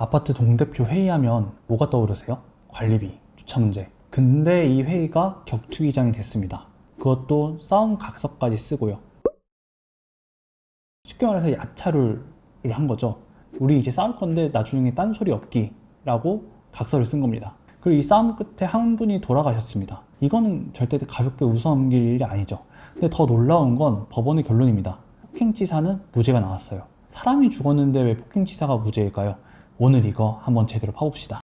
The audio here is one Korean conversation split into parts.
아파트 동대표 회의하면 뭐가 떠오르세요? 관리비, 주차 문제. 근데 이 회의가 격투기장이 됐습니다. 그것도 싸움 각서까지 쓰고요. 쉽게 말해서 야차를 한 거죠. 우리 이제 싸울 건데 나중에 딴소리 없기 라고 각서를 쓴 겁니다. 그리고 이 싸움 끝에 한 분이 돌아가셨습니다. 이거는 절대 가볍게 웃어넘길 일이 아니죠. 근데 더 놀라운 건 법원의 결론입니다. 폭행치사는 무죄가 나왔어요. 사람이 죽었는데 왜 폭행치사가 무죄일까요? 오늘 이거 한번 제대로 파봅시다.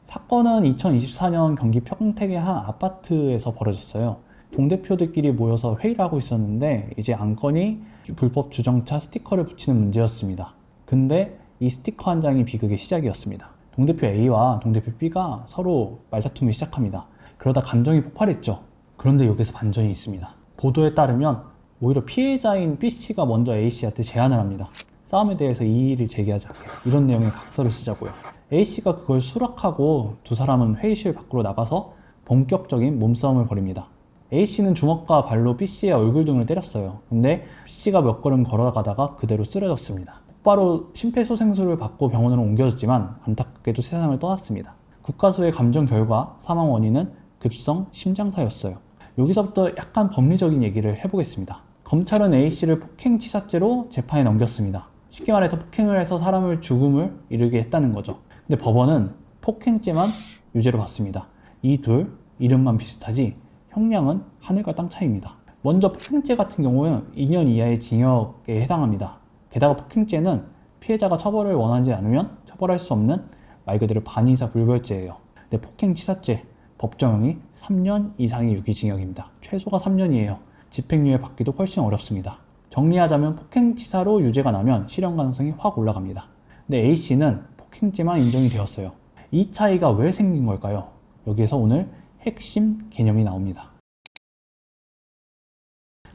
사건은 2024년 경기 평택의 한 아파트에서 벌어졌어요. 동대표들끼리 모여서 회의를 하고 있었는데 이제 안건이 불법 주정차 스티커를 붙이는 문제였습니다. 근데 이 스티커 한 장이 비극의 시작이었습니다. 동대표 A와 동대표 B가 서로 말다툼을 시작합니다. 그러다 감정이 폭발했죠. 그런데 여기서 반전이 있습니다. 보도에 따르면 오히려 피해자인 B씨가 먼저 A씨한테 제안을 합니다. 싸움에 대해서 이의를 제기하지 않게 이런 내용의 각서를 쓰자고요. A씨가 그걸 수락하고 두 사람은 회의실 밖으로 나가서 본격적인 몸싸움을 벌입니다. A씨는 주먹과 발로 B씨의 얼굴 등을 때렸어요. 근데 B씨가 몇 걸음 걸어가다가 그대로 쓰러졌습니다. 곧바로 심폐소생술을 받고 병원으로 옮겨졌지만 안타깝게도 세상을 떠났습니다. 국가수의 감정 결과 사망 원인은 급성 심장사였어요. 여기서부터 약간 법리적인 얘기를 해보겠습니다. 검찰은 A씨를 폭행치사죄로 재판에 넘겼습니다. 쉽게 말해서 폭행을 해서 사람을 죽음을 이르게 했다는 거죠. 근데 법원은 폭행죄만 유죄로 봤습니다. 이 둘 이름만 비슷하지 형량은 하늘과 땅 차이입니다. 먼저 폭행죄 같은 경우는 2년 이하의 징역에 해당합니다. 게다가 폭행죄는 피해자가 처벌을 원하지 않으면 처벌할 수 없는 말 그대로 반의사 불벌죄예요. 근데 폭행치사죄 법정형이 3년 이상의 유기징역입니다. 최소가 3년이에요. 집행유예 받기도 훨씬 어렵습니다. 정리하자면 폭행치사로 유죄가 나면 실형 가능성이 확 올라갑니다. 근데 A씨는 폭행죄만 인정이 되었어요. 이 차이가 왜 생긴 걸까요? 여기에서 오늘 핵심 개념이 나옵니다.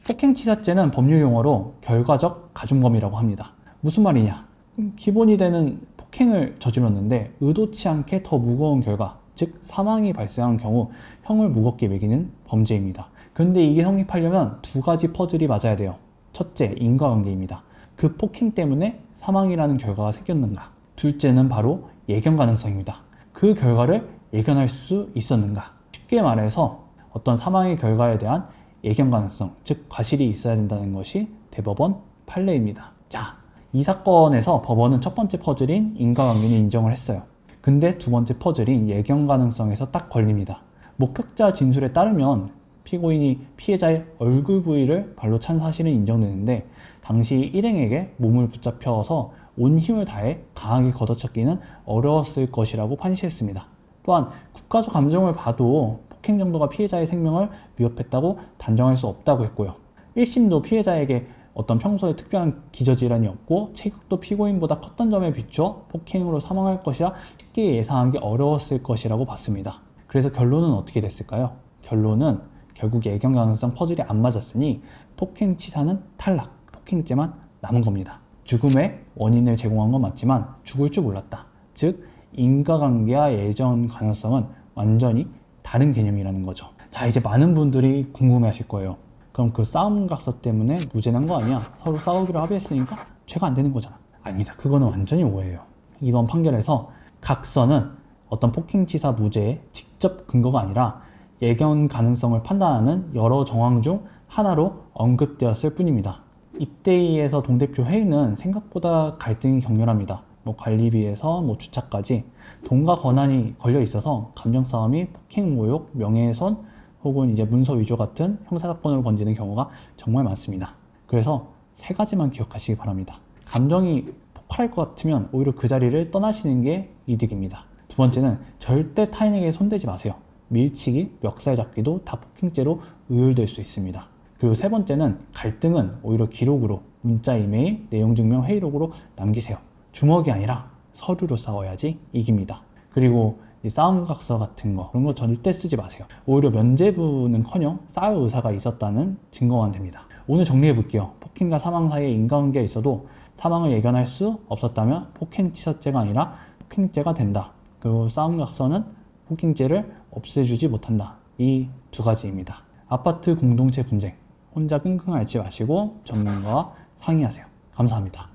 폭행치사죄는 법률 용어로 결과적 가중범이라고 합니다. 무슨 말이냐? 기본이 되는 폭행을 저질렀는데 의도치 않게 더 무거운 결과, 즉 사망이 발생한 경우 형을 무겁게 매기는 범죄입니다. 근데 이게 성립하려면 두 가지 퍼즐이 맞아야 돼요. 첫째, 인과관계입니다. 그 폭행 때문에 사망이라는 결과가 생겼는가? 둘째는 바로 예견 가능성입니다. 그 결과를 예견할 수 있었는가? 쉽게 말해서 어떤 사망의 결과에 대한 예견 가능성, 즉 과실이 있어야 된다는 것이 대법원 판례입니다. 자, 이 사건에서 법원은 첫 번째 퍼즐인 인과관계는 인정을 했어요. 근데 두 번째 퍼즐인 예견 가능성에서 딱 걸립니다. 목격자 진술에 따르면 피고인이 피해자의 얼굴 부위를 발로 찬 사실은 인정되는데 당시 일행에게 몸을 붙잡혀서 온 힘을 다해 강하게 걷어차기는 어려웠을 것이라고 판시했습니다. 또한 국가적 감정을 봐도 폭행 정도가 피해자의 생명을 위협했다고 단정할 수 없다고 했고요. 1심도 피해자에게 어떤 평소에 특별한 기저질환이 없고 체격도 피고인보다 컸던 점에 비추어 폭행으로 사망할 것이라 쉽게 예상하기 어려웠을 것이라고 봤습니다. 그래서 결론은 어떻게 됐을까요? 결론은 결국 예견 가능성 퍼즐이 안 맞았으니 폭행치사는 탈락, 폭행죄만 남은 겁니다. 죽음의 원인을 제공한 건 맞지만 죽을 줄 몰랐다. 즉 인과관계와 예견 가능성은 완전히 다른 개념이라는 거죠. 자, 이제 많은 분들이 궁금해 하실 거예요. 그럼 그 싸움 각서 때문에 무죄 난 거 아니야? 서로 싸우기로 합의했으니까 죄가 안 되는 거잖아. 아닙니다. 그거는 완전히 오해예요. 이번 판결에서 각서는 어떤 폭행치사 무죄의 직접 근거가 아니라 예견 가능성을 판단하는 여러 정황 중 하나로 언급되었을 뿐입니다. 이때에서 동대표 회의는 생각보다 갈등이 격렬합니다. 관리비에서 주차까지 돈과 권한이 걸려 있어서 감정 싸움이 폭행, 모욕, 명예훼손 혹은 이제 문서 위조 같은 형사사건으로 번지는 경우가 정말 많습니다. 그래서 세 가지만 기억하시기 바랍니다. 감정이 폭발할 것 같으면 오히려 그 자리를 떠나시는 게 이득입니다. 두 번째는 절대 타인에게 손대지 마세요. 밀치기, 멱살 잡기도 다 폭행죄로 의율될 수 있습니다. 그리고 세 번째는 갈등은 오히려 기록으로 문자, 이메일, 내용 증명, 회의록으로 남기세요. 주먹이 아니라 서류로 싸워야지 이깁니다. 그리고 이 싸움 각서 같은 거 그런 거 절대 쓰지 마세요. 오히려 면죄부는커녕 싸울 의사가 있었다는 증거만 됩니다. 오늘 정리해 볼게요. 폭행과 사망 사이에 인과관계가 있어도 사망을 예견할 수 없었다면 폭행치사죄가 아니라 폭행죄가 된다. 그리고 싸움 각서는 폭행죄를 없애주지 못한다. 이 두 가지입니다. 아파트 공동체 분쟁 혼자 끙끙 앓지 마시고 전문가와 상의하세요. 감사합니다.